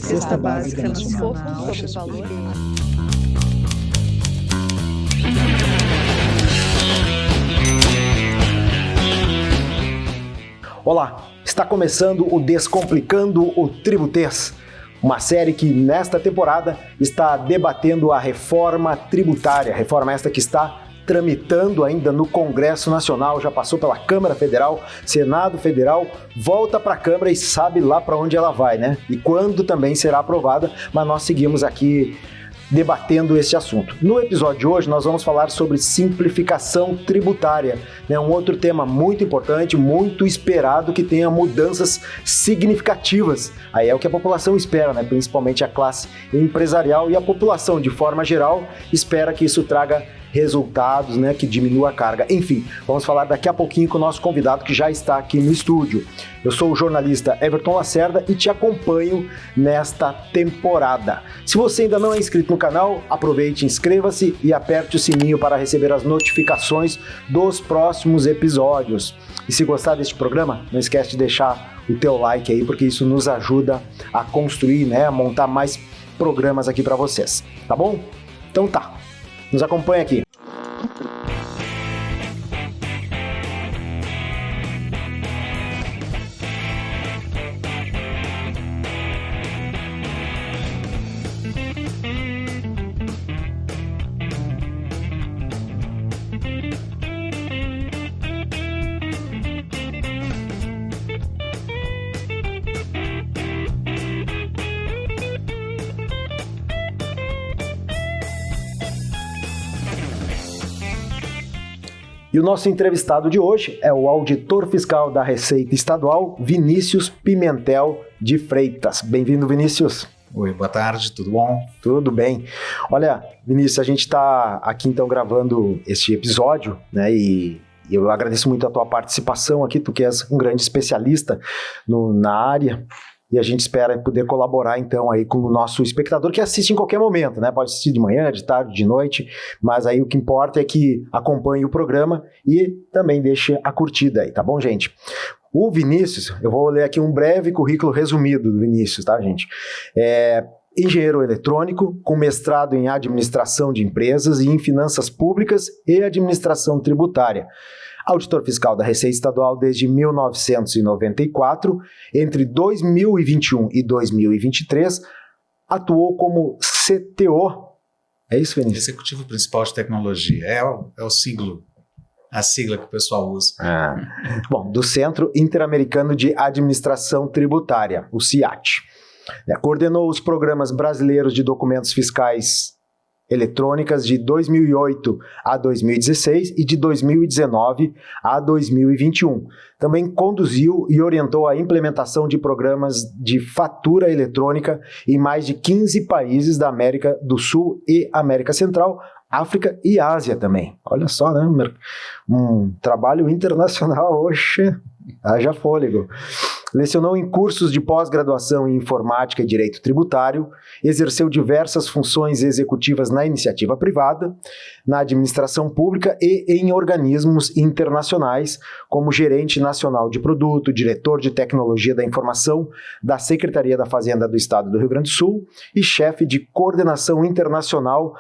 Cesta básica nacional. Taxas por valor. Olá, está começando o Descomplicando o Tributês, uma série que nesta temporada está debatendo a reforma tributária, reforma esta que está tramitando ainda no Congresso Nacional, já passou pela Câmara Federal, Senado Federal, volta para a Câmara e sabe lá para onde ela vai, né? E quando também será aprovada, mas nós seguimos aqui debatendo esse assunto. No episódio de hoje nós vamos falar sobre simplificação tributária, né? Um outro tema muito importante, muito esperado, que tenha mudanças significativas. Aí é o que a população espera, né? Principalmente a classe empresarial e a população de forma geral espera que isso traga resultados, né, que diminua a carga. Enfim, vamos falar daqui a pouquinho com o nosso convidado que já está aqui no estúdio. Eu sou o jornalista Everton Lacerda e te acompanho nesta temporada. Se você ainda não é inscrito no canal, aproveite, inscreva-se e aperte o sininho para receber as notificações dos próximos episódios. E se gostar deste programa, não esquece de deixar o teu like aí, porque isso nos ajuda a construir, né, a montar mais programas aqui para vocês, tá bom? Então tá. Nos acompanha aqui. E o nosso entrevistado de hoje é o auditor fiscal da Receita Estadual, Vinícius Pimentel de Freitas. Bem-vindo, Vinícius. Oi, boa tarde, tudo bom? Tudo bem. Olha, Vinícius, a gente está aqui então gravando este episódio, né, e eu agradeço muito a tua participação aqui, tu que és um grande especialista na área. E a gente espera poder colaborar, então, aí com o nosso espectador que assiste em qualquer momento, né? Pode assistir de manhã, de tarde, de noite, mas aí o que importa é que acompanhe o programa e também deixe a curtida aí, tá bom, gente? O Vinícius, eu vou ler aqui um breve currículo resumido do Vinícius, tá, gente? Engenheiro eletrônico, com mestrado em administração de empresas e em finanças públicas e administração tributária. Auditor fiscal da Receita Estadual desde 1994, entre 2021 e 2023, atuou como CTO. É isso, Vinícius? Executivo Principal de Tecnologia. É o siglo, a sigla que o pessoal usa. Bom, do Centro Interamericano de Administração Tributária, o CIAT. Coordenou os programas brasileiros de documentos fiscais eletrônicas de 2008 a 2016 e de 2019 a 2021. Também conduziu e orientou a implementação de programas de fatura eletrônica em mais de 15 países da América do Sul e América Central, África e Ásia também. Olha só, né? Um trabalho internacional, oxe, haja fôlego. Lecionou em cursos de pós-graduação em Informática e Direito Tributário, exerceu diversas funções executivas na iniciativa privada, na administração pública e em organismos internacionais, como gerente nacional de produto, diretor de tecnologia da informação da Secretaria da Fazenda do Estado do Rio Grande do Sul e chefe de coordenação internacional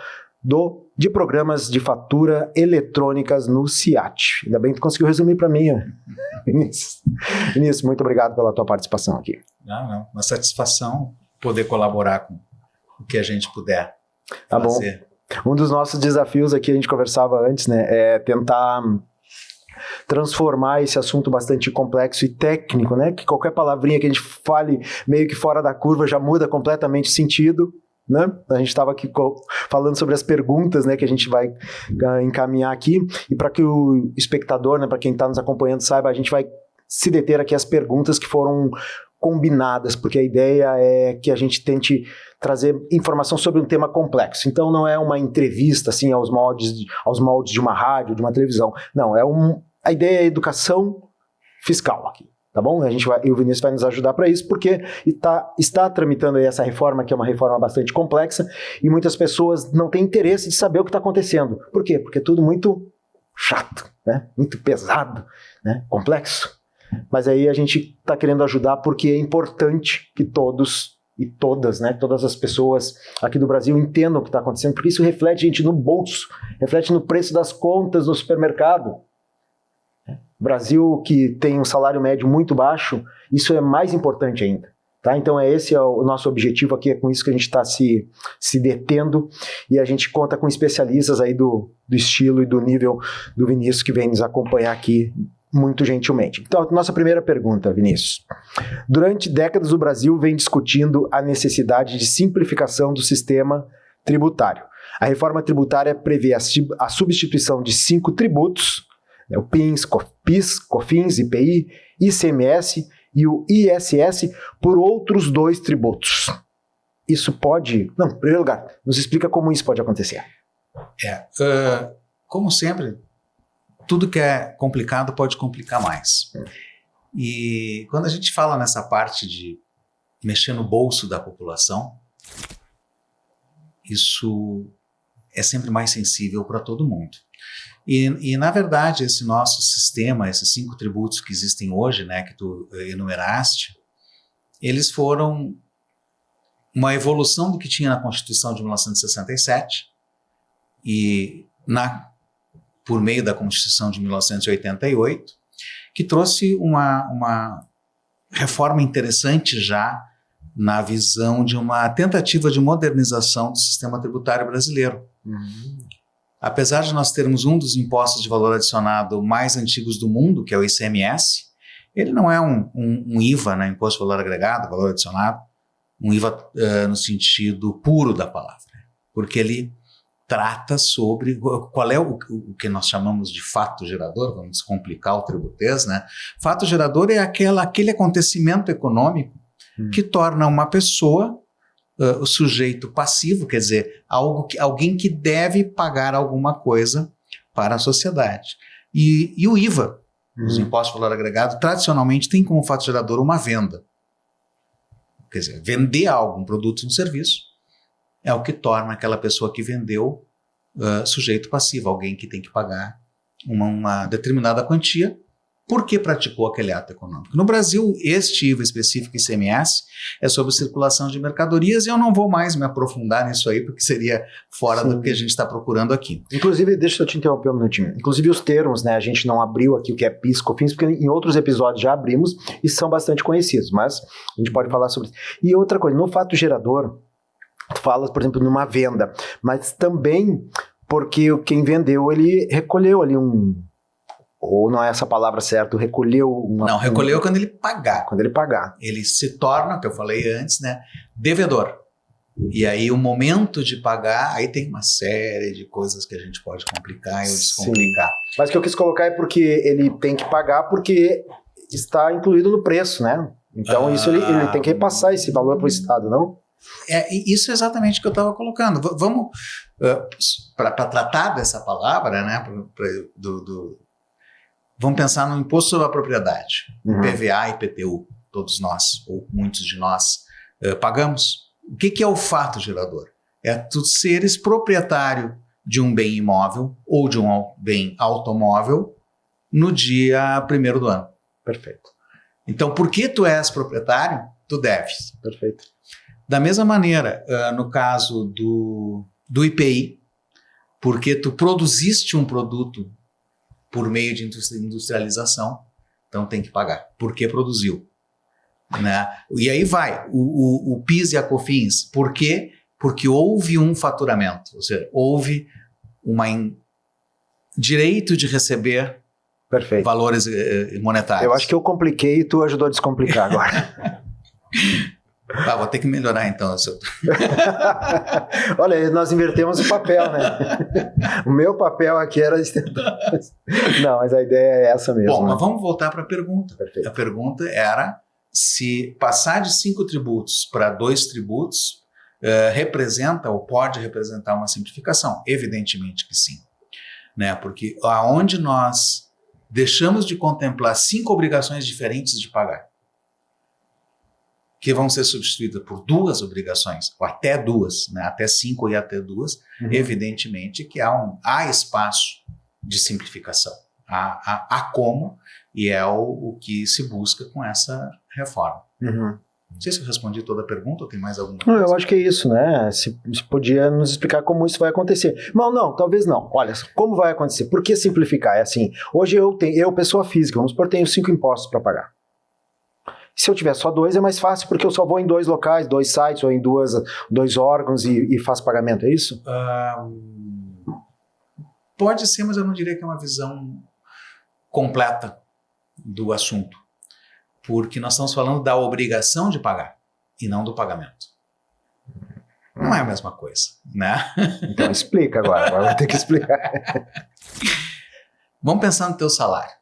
de programas de fatura eletrônicas no CIAT. Ainda bem que tu conseguiu resumir para mim, Vinícius, muito obrigado pela tua participação aqui. Não, uma satisfação poder colaborar com o que a gente puder fazer. Bom. Um dos nossos desafios aqui, a gente conversava antes, né, é tentar transformar esse assunto bastante complexo e técnico, né, que qualquer palavrinha que a gente fale meio que fora da curva já muda completamente o sentido. Né? A gente estava aqui falando sobre as perguntas, né, que a gente vai encaminhar aqui, e para que o espectador, né, para quem está nos acompanhando saiba, a gente vai se deter aqui às perguntas que foram combinadas, porque a ideia é que a gente tente trazer informação sobre um tema complexo. Então não é uma entrevista assim aos moldes de uma rádio, de uma televisão. Não, a ideia é educação fiscal aqui. Tá bom? E o Vinícius vai nos ajudar para isso, porque está tramitando aí essa reforma, que é uma reforma bastante complexa, e muitas pessoas não têm interesse de saber o que está acontecendo. Por quê? Porque é tudo muito chato, né? Muito pesado, né? Complexo. Mas aí a gente está querendo ajudar porque é importante que todos e todas, né, todas as pessoas aqui do Brasil entendam o que está acontecendo, porque isso reflete, gente, no bolso, reflete no preço das contas no supermercado. Brasil que tem um salário médio muito baixo, isso é mais importante ainda. Tá? Então esse é o nosso objetivo aqui, é com isso que a gente está se detendo, e a gente conta com especialistas aí do estilo e do nível do Vinícius, que vem nos acompanhar aqui muito gentilmente. Então, nossa primeira pergunta, Vinícius. Durante décadas o Brasil vem discutindo a necessidade de simplificação do sistema tributário. A reforma tributária prevê a substituição de 5 tributos, né, o PIS, COFINS, IPI, ICMS e o ISS, por outros 2 tributos. Isso pode... Não, em primeiro lugar, nos explica como isso pode acontecer. Como sempre, tudo que é complicado pode complicar mais. E quando a gente fala nessa parte de mexer no bolso da população, isso é sempre mais sensível para todo mundo. E, na verdade, esse nosso sistema, esses 5 tributos que existem hoje, né, que tu enumeraste, eles foram uma evolução do que tinha na Constituição de 1967 e por meio da Constituição de 1988, que trouxe uma reforma interessante já na visão de uma tentativa de modernização do sistema tributário brasileiro. Apesar de nós termos um dos impostos de valor adicionado mais antigos do mundo, que é o ICMS, ele não é um IVA, né, Imposto de Valor Agregado, valor adicionado, um IVA no sentido puro da palavra, porque ele trata sobre qual é o que nós chamamos de fato gerador, vamos complicar o tributês, né? Fato gerador é aquele acontecimento econômico que torna uma pessoa o sujeito passivo, quer dizer, alguém que deve pagar alguma coisa para a sociedade. E o IVA, os impostos de valor agregado, tradicionalmente tem como fato gerador uma venda. Quer dizer, vender algo, um produto, um serviço, é o que torna aquela pessoa que vendeu sujeito passivo, alguém que tem que pagar uma determinada quantia porque praticou aquele ato econômico. No Brasil, este IVA específico ICMS é sobre circulação de mercadorias, e eu não vou mais me aprofundar nisso aí, porque seria fora do que a gente está procurando aqui. Inclusive, deixa eu te interromper um minutinho. Inclusive os termos, né, a gente não abriu aqui o que é PIS, COFINS, porque em outros episódios já abrimos e são bastante conhecidos, mas a gente pode falar sobre isso. E outra coisa, no fato gerador, tu falas, por exemplo, numa venda, mas também porque quem vendeu, ele recolheu ali ou não é essa palavra certa, recolheu Não, recolheu quando ele pagar. Quando ele pagar. Ele se torna, que eu falei antes, né, devedor. E aí o momento de pagar, aí tem uma série de coisas que a gente pode complicar ou descomplicar. Sim. Mas o que eu quis colocar é porque ele tem que pagar porque está incluído no preço, né? Então isso ele tem que repassar esse valor para o Estado, não? Isso é exatamente o que eu estava colocando. Vamos, para tratar dessa palavra, né, vamos pensar no imposto sobre a propriedade, PVA e IPTU, todos nós, ou muitos de nós, pagamos. O que é o fato gerador? É tu seres proprietário de um bem imóvel ou de um bem automóvel no dia 1º do ano. Perfeito. Então, porque tu és proprietário, tu deves. Perfeito. Da mesma maneira, no caso do IPI, porque tu produziste um produto por meio de industrialização, então tem que pagar, porque produziu. Né? E aí vai, o PIS e a COFINS, por quê? Porque houve um faturamento, ou seja, houve direito de receber valores monetários. Eu acho que eu compliquei e tu ajudou a descomplicar agora. Vou ter que melhorar então. Olha, nós invertemos o papel, né? O meu papel aqui era... Não, mas a ideia é essa mesmo. Bom, né? Mas vamos voltar para a pergunta. Perfeito. A pergunta era se passar de 5 tributos para 2 tributos representa ou pode representar uma simplificação. Evidentemente que sim. Né? Porque aonde nós deixamos de contemplar 5 obrigações diferentes de pagar, que vão ser substituídas por 2 obrigações, ou até 2, né? Até 5 e até 2, evidentemente que há espaço de simplificação. Há como E é o que se busca com essa reforma. Uhum. Não sei se eu respondi toda a pergunta ou tem mais alguma Não, coisa. eu acho que é isso, né? Se podia nos explicar como isso vai acontecer. Não, talvez não. Olha, como vai acontecer? Por que simplificar? É assim, hoje eu pessoa física, vamos supor, tenho 5 impostos para pagar. Se eu tiver só 2, é mais fácil, porque eu só vou em 2 locais, 2 sites, ou em 2 órgãos e faço pagamento, é isso? Pode ser, mas eu não diria que é uma visão completa do assunto. Porque nós estamos falando da obrigação de pagar e não do pagamento. Não é a mesma coisa, né? Então explica agora vai ter que explicar. Vamos pensar no teu salário.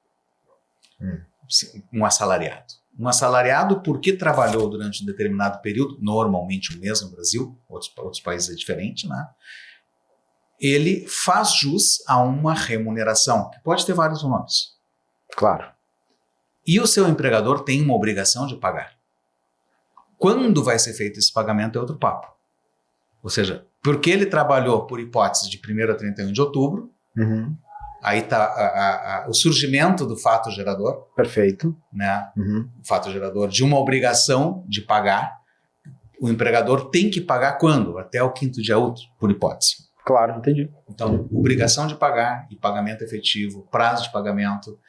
Um assalariado. Um assalariado, porque trabalhou durante um determinado período, normalmente o mês no Brasil, outros países é diferente, né? Ele faz jus a uma remuneração, que pode ter vários nomes. Claro. E o seu empregador tem uma obrigação de pagar. Quando vai ser feito esse pagamento é outro papo. Ou seja, porque ele trabalhou, por hipótese, de 1º a 31 de outubro, aí está o surgimento do fato gerador. Perfeito. Né? O fato gerador de uma obrigação de pagar. O empregador tem que pagar quando? Até o 5º dia útil, por hipótese. Claro, entendi. Então, obrigação de pagar e pagamento efetivo, prazo de pagamento,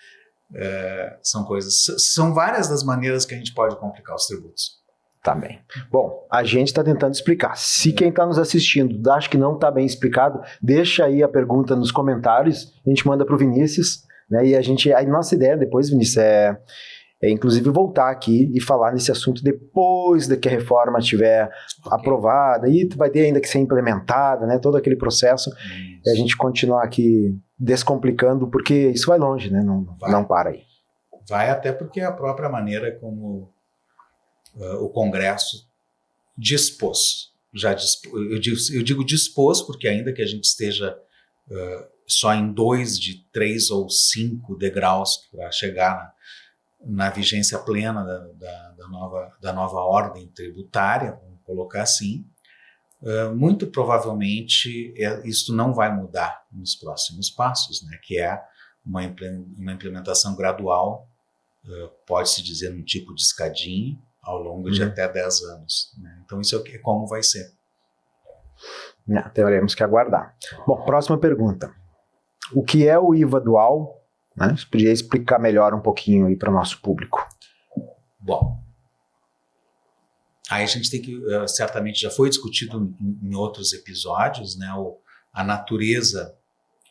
são coisas. São várias das maneiras que a gente pode complicar os tributos. Tá bem. Bom, a gente está tentando explicar. Se quem está nos assistindo acha que não está bem explicado, deixa aí a pergunta nos comentários, a gente manda para o Vinícius, né? E a nossa ideia depois, Vinícius, é inclusive voltar aqui e falar nesse assunto depois de que a reforma estiver aprovada, e vai ter ainda que ser implementada, né? Todo aquele processo, e a gente continuar aqui descomplicando, porque isso vai longe, né? Não para aí. Vai, até porque é a própria maneira como o Congresso dispôs. Eu digo dispôs porque ainda que a gente esteja só em 2 de 3 ou 5 degraus para chegar na vigência plena da nova ordem tributária, vamos colocar assim, muito provavelmente isso não vai mudar nos próximos passos, né, que é uma implementação gradual, pode-se dizer num tipo de escadinha, ao longo de até 10 anos. Né? Então isso é como vai ser. Teremos que aguardar. Bom, próxima pergunta. O que é o IVA dual? Né? Você podia explicar melhor um pouquinho aí para o nosso público. Bom, aí a gente tem que, certamente já foi discutido em outros episódios, né, a natureza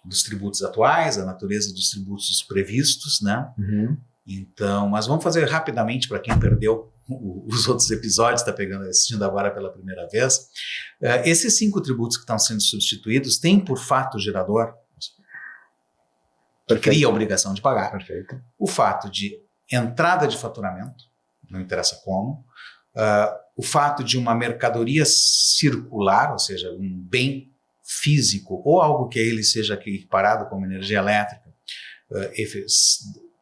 dos tributos atuais, a natureza dos tributos previstos, né? Então, mas vamos fazer rapidamente para quem perdeu os outros episódios, está assistindo agora pela primeira vez. Esses 5 tributos que estão sendo substituídos têm por fato gerador, que cria a obrigação de pagar. Perfeito. O fato de entrada de faturamento, não interessa como, o fato de uma mercadoria circular, ou seja, um bem físico ou algo que a ele seja equiparado como energia elétrica,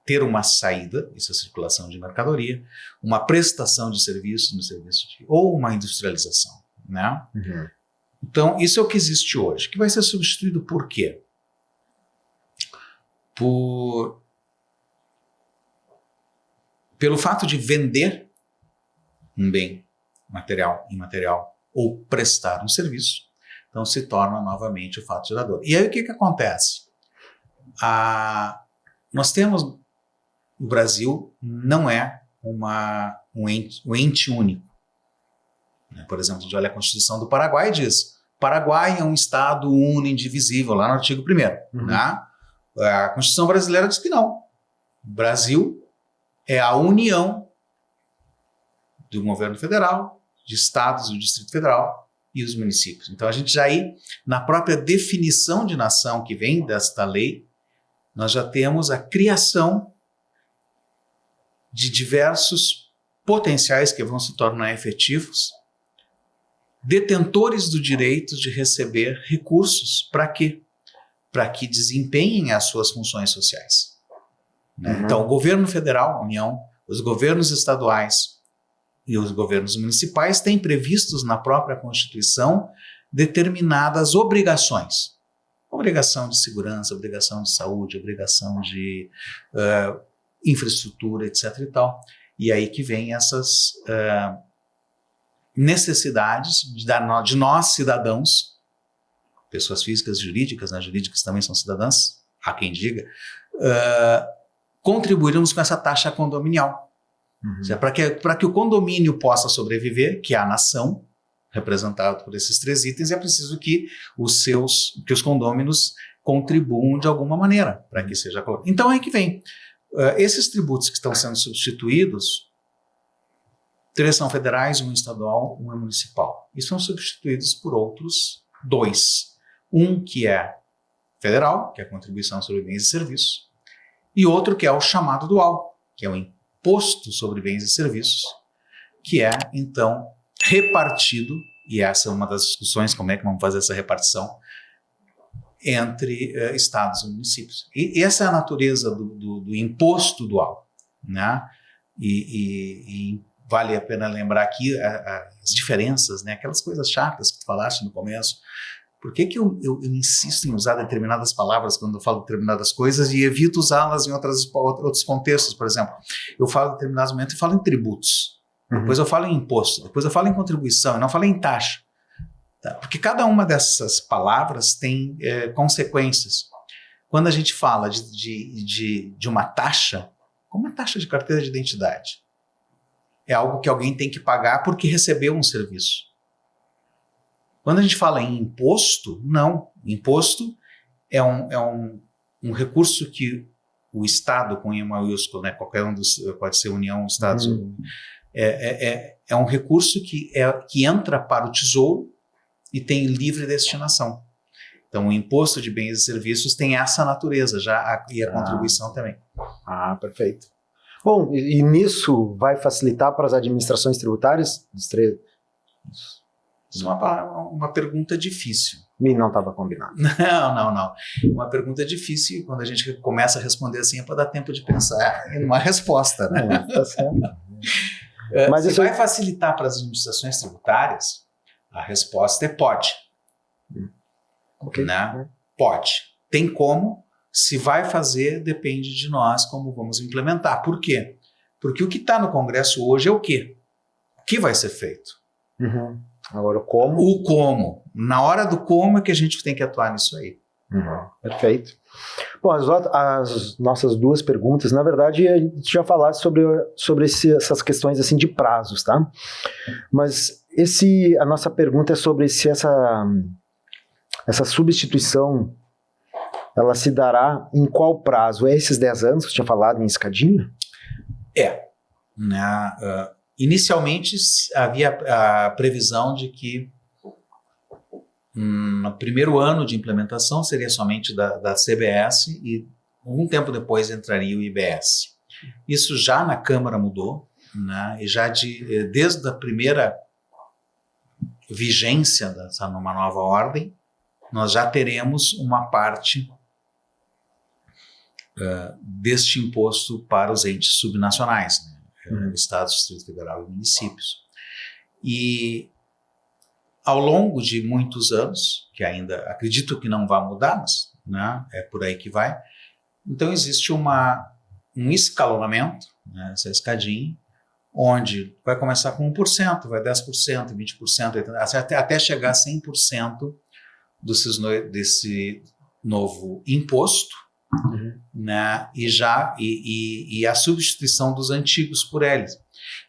ter uma saída, essa circulação de mercadoria, uma prestação de serviço no serviço ou uma industrialização, né? Então, isso é o que existe hoje, que vai ser substituído por quê? Pelo fato de vender um bem imaterial ou prestar um serviço, então se torna novamente o fato gerador. E aí o que acontece? Nós temos, o Brasil não é um ente único. Por exemplo, a gente olha a Constituição do Paraguai e diz: Paraguai é um Estado único, indivisível, lá no artigo 1º. Né? A Constituição brasileira diz que não. O Brasil é a união do governo federal, de estados do Distrito Federal e os municípios. Então a gente já aí, na própria definição de nação que vem desta lei, nós já temos a criação de diversos potenciais que vão se tornar efetivos, detentores do direito de receber recursos. Para quê? Para que desempenhem as suas funções sociais. Né? Então, o governo federal, a União, os governos estaduais e os governos municipais têm previstos na própria Constituição determinadas obrigações. Obrigação de segurança, obrigação de saúde, obrigação de infraestrutura, etc. e tal. E aí que vem essas necessidades de nós, cidadãos, pessoas físicas e jurídicas, né? Jurídicas também são cidadãs, há quem diga, contribuirmos com essa taxa condominial. Para que o condomínio possa sobreviver, que é a nação, representado por esses 3 itens, é preciso que os condôminos contribuam de alguma maneira para que seja colocado. Então aí que vem. Esses tributos que estão sendo substituídos, 3 são federais, 1 estadual, 1 é municipal. E são substituídos por outros 2. Um que é federal, que é a contribuição sobre bens e serviços, e outro que é o chamado dual, que é o imposto sobre bens e serviços, que é, então, repartido, e essa é uma das discussões, como é que vamos fazer essa repartição, entre estados e municípios. E essa é a natureza do imposto dual, né? E vale a pena lembrar aqui as diferenças, né? Aquelas coisas chatas que tu falaste no começo. Por que eu insisto em usar determinadas palavras quando eu falo determinadas coisas e evito usá-las em outros contextos? Por exemplo, eu falo em determinados momentos e falo em tributos, depois eu falo em imposto, depois eu falo em contribuição, eu não falo em taxa. Tá? Porque cada uma dessas palavras tem consequências. Quando a gente fala de uma taxa, como a taxa de carteira de identidade, é algo que alguém tem que pagar porque recebeu um serviço. Quando a gente fala em imposto, não. Imposto é um recurso que o Estado, com I maiúsculo, né, qualquer um pode ser União, Estados, é um recurso que entra para o Tesouro e tem livre destinação. Então, o imposto de bens e serviços tem essa natureza e a contribuição também. Perfeito. Bom, e nisso vai facilitar para as administrações tributárias? Isso é uma pergunta difícil. E não estava combinado. Não. Uma pergunta difícil, quando a gente começa a responder assim, é para dar tempo de pensar em uma resposta, né? Tá certo. Mas isso vai facilitar para as administrações tributárias? A resposta é pode. Okay. Né? Pode. Tem como. Se vai fazer, depende de nós como vamos implementar. Por quê? Porque o que está no Congresso hoje é o quê? O que vai ser feito? Agora, o como? O como. Na hora do como é que a gente tem que atuar nisso aí. Perfeito. Bom, as nossas 2 perguntas, na verdade, a gente já falasse sobre essas questões assim, de prazos, tá? Mas a nossa pergunta é sobre se essa substituição ela se dará em qual prazo? É esses 10 anos que você tinha falado em escadinha? Inicialmente havia a previsão de que no primeiro ano de implementação seria somente da CBS e um tempo depois entraria o IBS. Isso já na Câmara mudou, né? E já desde a primeira vigência numa nova ordem, nós já teremos uma parte deste imposto para os entes subnacionais, né? Estados, Distrito Federal e municípios. E ao longo de muitos anos, que ainda acredito que não vai mudar, mas né, é por aí que vai, então existe um escalonamento, né, essa escadinha, onde vai começar com 1%, vai 10%, 20%, até chegar a 100% desse novo imposto, né, e a substituição dos antigos por eles.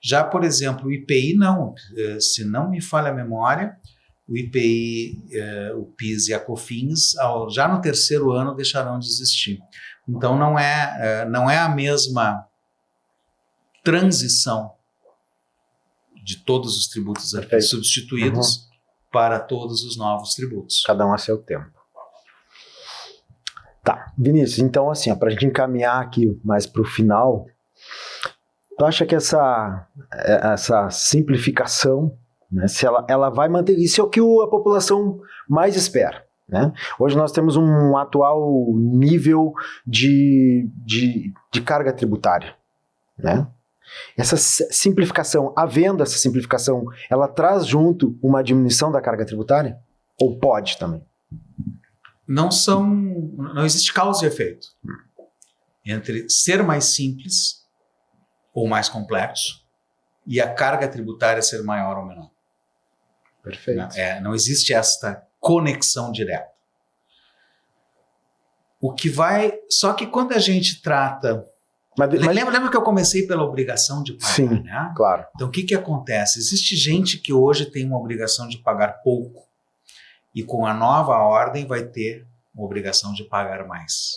Já, por exemplo, o IPI não, se não me falha a memória, o IPI, o PIS e a COFINS, já no 3º ano deixarão de existir. Então não é a mesma transição de todos os tributos substituídos para todos os novos tributos. Cada um a seu tempo. Tá, Vinícius, então assim, para a gente encaminhar aqui mais para o final, tu acha que essa simplificação, né, se ela vai manter, isso é o que a população mais espera, né? Hoje nós temos um atual nível de carga tributária, né? Essa simplificação, havendo essa simplificação, ela traz junto uma diminuição da carga tributária? Ou pode também? Não existe causa e efeito entre ser mais simples ou mais complexo e a carga tributária ser maior ou menor. Perfeito. Não existe esta conexão direta. Só que quando a gente trata... Lembra que eu comecei pela obrigação de pagar, sim, né? Claro. Então, o que acontece? Existe gente que hoje tem uma obrigação de pagar pouco e com a nova ordem vai ter uma obrigação de pagar mais.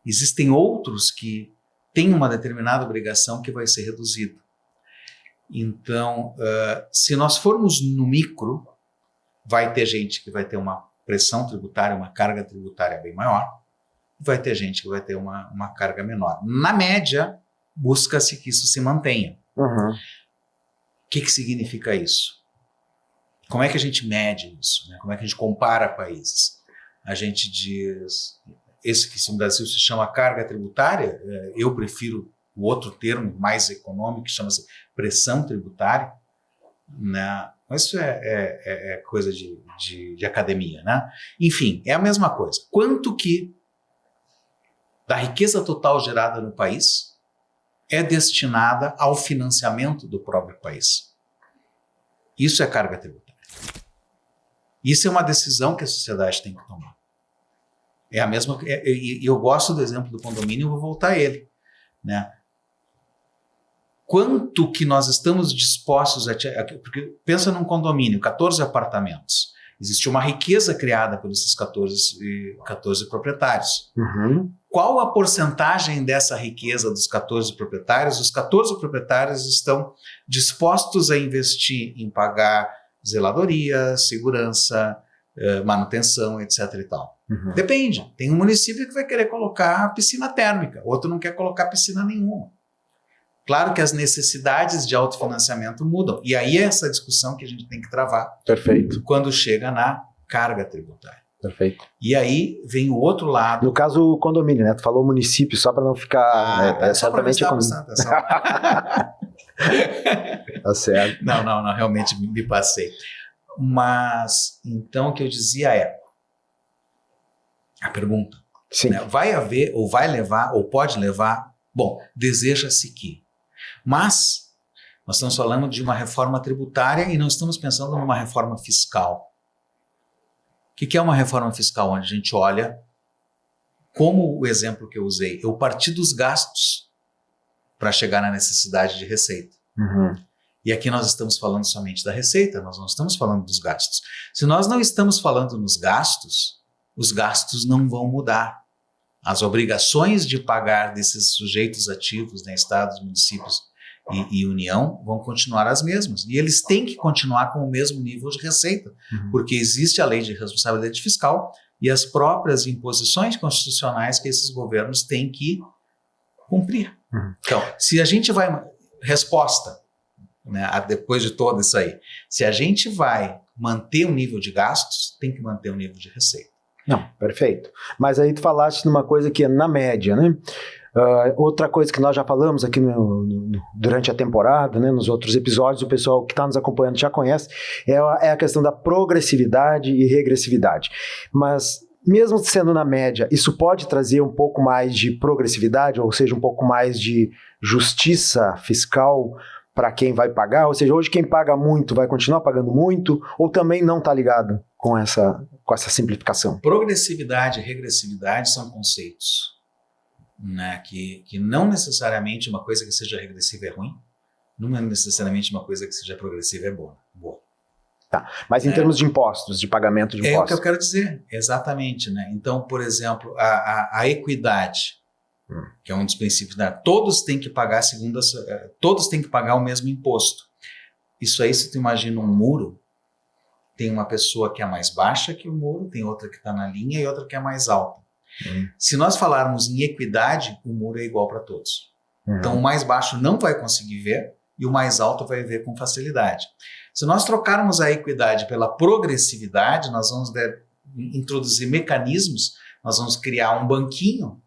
Existem outros que têm uma determinada obrigação que vai ser reduzida. Então, se nós formos no micro, vai ter gente que vai ter uma pressão tributária, uma carga tributária bem maior, vai ter gente que vai ter uma carga menor. Na média, busca-se que isso se mantenha. Uhum. O que significa isso? Como é que a gente mede isso? Né? Como é que a gente compara países? A gente diz, esse que no Brasil se chama carga tributária, eu prefiro o outro termo mais econômico, que chama-se pressão tributária, né? Isso é coisa de academia, né? Enfim, é a mesma coisa. Quanto que da riqueza total gerada no país é destinada ao financiamento do próprio país? Isso é carga tributária. Isso é uma decisão que a sociedade tem que tomar. É a mesma. E eu gosto do exemplo do condomínio, eu vou voltar a ele, né? Quanto que nós estamos dispostos porque pensa num condomínio, 14 apartamentos. Existe uma riqueza criada por esses 14 proprietários. Uhum. Qual a porcentagem dessa riqueza dos 14 proprietários? Os 14 proprietários estão dispostos a investir em pagar zeladoria, segurança, manutenção, etc. e tal. Uhum. Depende. Tem um município que vai querer colocar piscina térmica, outro não quer colocar piscina nenhuma. Claro que as necessidades de autofinanciamento mudam. E aí é essa discussão que a gente tem que travar. Perfeito. Quando chega na carga tributária. Perfeito. E aí vem o outro lado. No caso, o condomínio, né? Tu falou município, só para não ficar... só para prestar bastante atenção. Tá certo. Não, realmente me passei. Mas, então, o que eu dizia a pergunta, Sim. Né, vai haver, ou vai levar, ou pode levar, bom, deseja-se que. Mas, nós estamos falando de uma reforma tributária e não estamos pensando numa reforma fiscal. O que é uma reforma fiscal? Onde a gente olha, como o exemplo que eu usei, eu parti dos gastos para chegar na necessidade de receita. Uhum. E aqui nós estamos falando somente da receita, nós não estamos falando dos gastos. Se nós não estamos falando nos gastos, os gastos não vão mudar. As obrigações de pagar desses sujeitos ativos, né, estados, municípios e União, vão continuar as mesmas. E eles têm que continuar com o mesmo nível de receita, porque existe a lei de responsabilidade fiscal e as próprias imposições constitucionais que esses governos têm que cumprir. Então, se a gente vai... Resposta, né, depois de todo isso aí. Se a gente vai manter o nível de gastos, tem que manter o nível de receita. Não, perfeito. Mas aí tu falaste numa coisa que é na média, né? Outra coisa que nós já falamos aqui durante a temporada, né, nos outros episódios, o pessoal que está nos acompanhando já conhece, é a questão da progressividade e regressividade. Mas, mesmo sendo na média, isso pode trazer um pouco mais de progressividade, ou seja, um pouco mais de justiça fiscal para quem vai pagar? Ou seja, hoje quem paga muito vai continuar pagando muito, ou também não está ligado com essa simplificação? Progressividade e regressividade são conceitos, né, que não necessariamente uma coisa que seja regressiva é ruim, não é necessariamente uma coisa que seja progressiva é boa. Tá. Mas em termos de impostos, de pagamento de impostos. É o que eu quero dizer, exatamente. Né? Então, por exemplo, a equidade, que é um dos princípios, né? Todos têm que pagar todos têm que pagar o mesmo imposto. Isso aí, se tu imagina um muro, tem uma pessoa que é mais baixa que o muro, tem outra que está na linha e outra que é mais alta. Se nós falarmos em equidade, o muro é igual para todos. Então, o mais baixo não vai conseguir ver e o mais alto vai ver com facilidade. Se nós trocarmos a equidade pela progressividade, nós vamos introduzir mecanismos, nós vamos criar um banquinho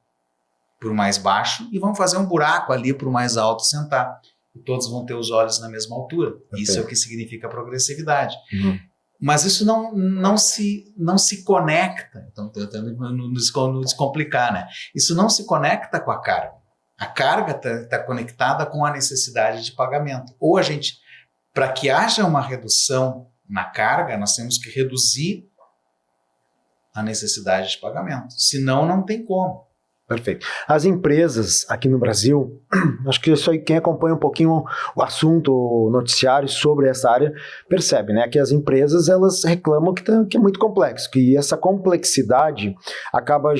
para o mais baixo e vamos fazer um buraco ali para o mais alto sentar. E todos vão ter os olhos na mesma altura. Isso é o que significa progressividade. Mas isso não se conecta. Então, estou tentando nos descomplicar, né? Isso não se conecta com a carga. A carga está conectada com a necessidade de pagamento. Ou a gente, para que haja uma redução na carga, nós temos que reduzir a necessidade de pagamento. Senão, não tem como. Perfeito. As empresas aqui no Brasil, acho que isso aí, quem acompanha um pouquinho o assunto, o noticiário sobre essa área, percebe, né, que as empresas, elas reclamam que é muito complexo, que essa complexidade acaba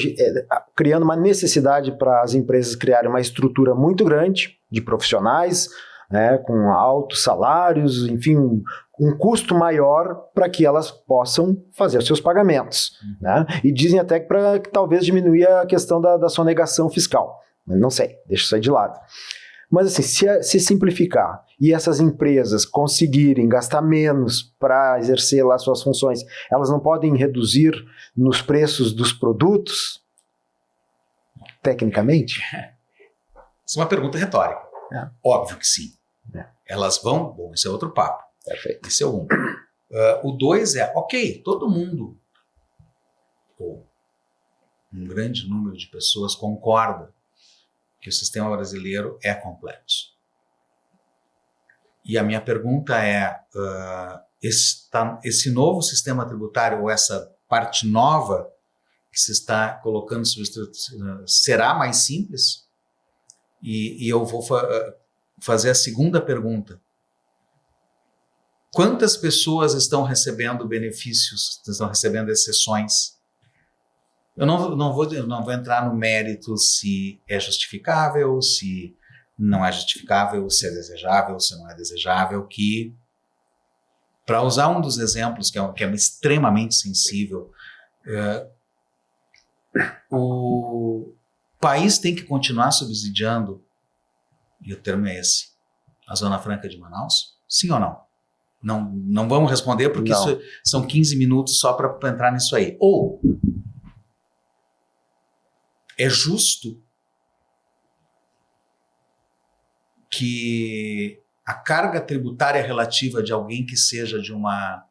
criando uma necessidade para as empresas criarem uma estrutura muito grande de profissionais, né, com altos salários, enfim, um custo maior para que elas possam fazer os seus pagamentos. Né? E dizem até que para talvez diminuir a questão da sonegação fiscal. Não sei, deixa isso aí de lado. Mas assim, se simplificar e essas empresas conseguirem gastar menos para exercer lá suas funções, elas não podem reduzir nos preços dos produtos? Tecnicamente? Isso é uma pergunta retórica. Óbvio que sim. Elas vão... Bom, esse é outro papo. Perfeito. Esse é o 1. O 2 é, ok, todo mundo, ou um grande número de pessoas concorda que o sistema brasileiro é complexo. E a minha pergunta é, esse novo sistema tributário, ou essa parte nova que se está colocando sobre será mais simples? E eu vou fazer a segunda pergunta. Quantas pessoas estão recebendo benefícios, estão recebendo exceções? Eu não vou entrar no mérito se é justificável, se não é justificável, se é desejável, se não é desejável, que, para usar um dos exemplos que é extremamente sensível, o país tem que continuar subsidiando, e o termo é esse, a Zona Franca de Manaus? Sim ou não? Não vamos responder, porque isso são 15 minutos só para entrar nisso aí. Ou é justo que a carga tributária relativa de alguém que seja de uma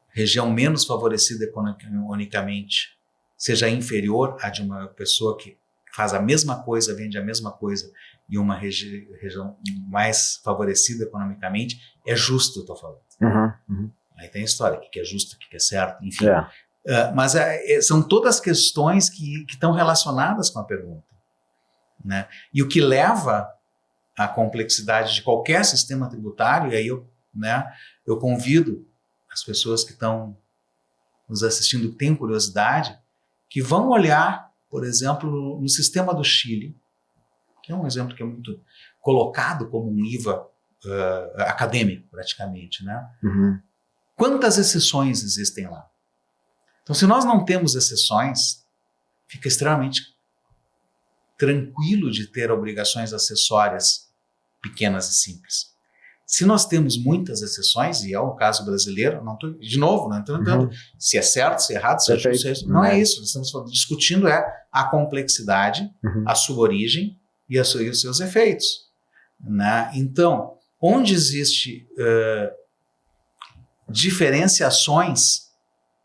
região menos favorecida economicamente seja inferior à de uma pessoa que faz a mesma coisa, vende a mesma coisa, e uma região mais favorecida economicamente, é justo, eu estou falando. Aí tem a história, o que é justo, o que é certo, enfim. Mas são todas questões que estão relacionadas com a pergunta. Né? E o que leva à complexidade de qualquer sistema tributário, e aí eu convido as pessoas que estão nos assistindo, que têm curiosidade, que vão olhar, por exemplo, no sistema do Chile, que é um exemplo que é muito colocado como um IVA acadêmico, praticamente. Né? Quantas exceções existem lá? Então, se nós não temos exceções, fica extremamente tranquilo de ter obrigações acessórias pequenas e simples. Se nós temos muitas exceções, e é o caso brasileiro, não estou entrando se é certo, se é errado, se é justo, se é isso. Não é isso. Nós estamos discutindo a complexidade, a sua origem e os seus efeitos. Né? Então, onde existe diferenciações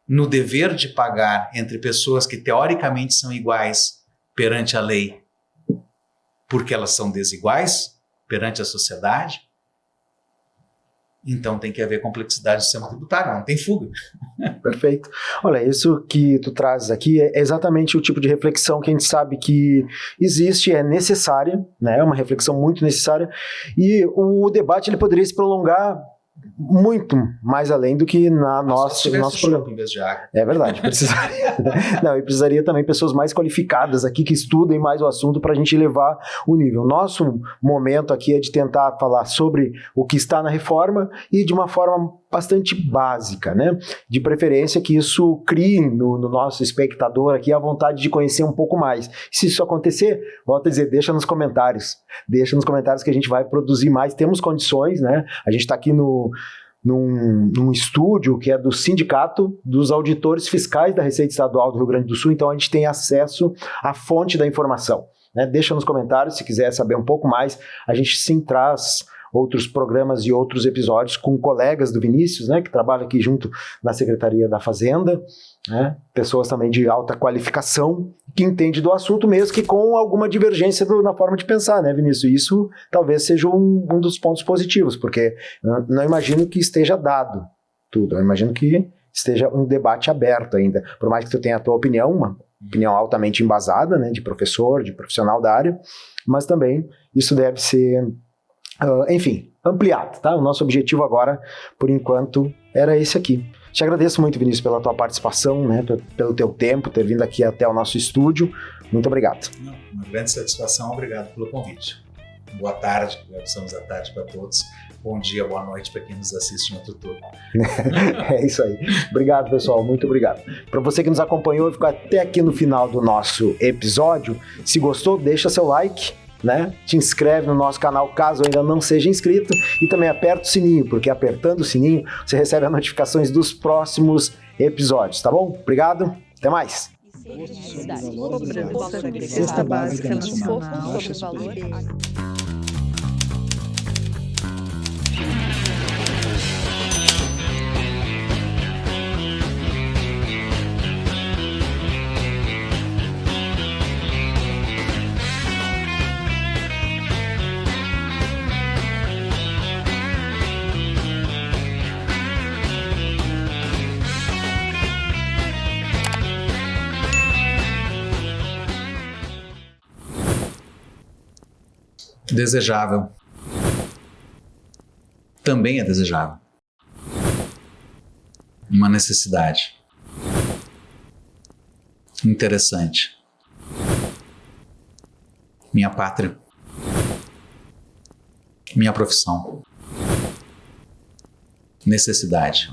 no dever de pagar entre pessoas que teoricamente são iguais perante a lei, porque elas são desiguais perante a sociedade, então tem que haver complexidade do sistema tributário, não tem fuga. Perfeito. Olha, isso que tu trazes aqui é exatamente o tipo de reflexão que a gente sabe que existe, é necessária, né? É uma reflexão muito necessária, e o debate ele poderia se prolongar muito mais além do que nosso programa. Em vez de água. É verdade, precisaria. Não, e precisaria também pessoas mais qualificadas aqui que estudem mais o assunto para a gente elevar o nível. Nosso momento aqui é de tentar falar sobre o que está na reforma e de uma forma bastante básica, né? De preferência que isso crie no nosso espectador aqui a vontade de conhecer um pouco mais. Se isso acontecer, volto a dizer, deixa nos comentários que a gente vai produzir mais. Temos condições, né? A gente está aqui num estúdio que é do Sindicato dos Auditores Fiscais da Receita Estadual do Rio Grande do Sul, então a gente tem acesso à fonte da informação. Né? Deixa nos comentários se quiser saber um pouco mais, a gente sim traz outros programas e outros episódios com colegas do Vinícius, né, que trabalham aqui junto na Secretaria da Fazenda, né, pessoas também de alta qualificação, que entendem do assunto, mesmo que com alguma divergência na forma de pensar, né, Vinícius? Isso talvez seja um dos pontos positivos, porque não imagino que esteja dado tudo, eu imagino que esteja um debate aberto ainda, por mais que tu tenha a tua opinião, uma opinião altamente embasada, né, de professor, de profissional da área, mas também isso deve ser, enfim, ampliado, tá? O nosso objetivo agora, por enquanto, era esse aqui. Te agradeço muito, Vinícius, pela tua participação, né, pelo teu tempo, ter vindo aqui até o nosso estúdio. Muito obrigado. Uma grande satisfação, obrigado pelo convite. Boa tarde, estamos à tarde para todos. Bom dia, boa noite para quem nos assiste em outro turno. É isso aí. Obrigado, pessoal. Muito obrigado. Para você que nos acompanhou e ficou até aqui no final do nosso episódio, se gostou, deixa seu like, né? Te inscreve no nosso canal caso ainda não seja inscrito e também aperta o sininho, porque apertando o sininho você recebe as notificações dos próximos episódios, tá bom? Obrigado, até mais! Cesta Básica Nacional sobre valores. Desejável. Também é desejável. Uma necessidade. Interessante. Minha pátria. Minha profissão. Necessidade.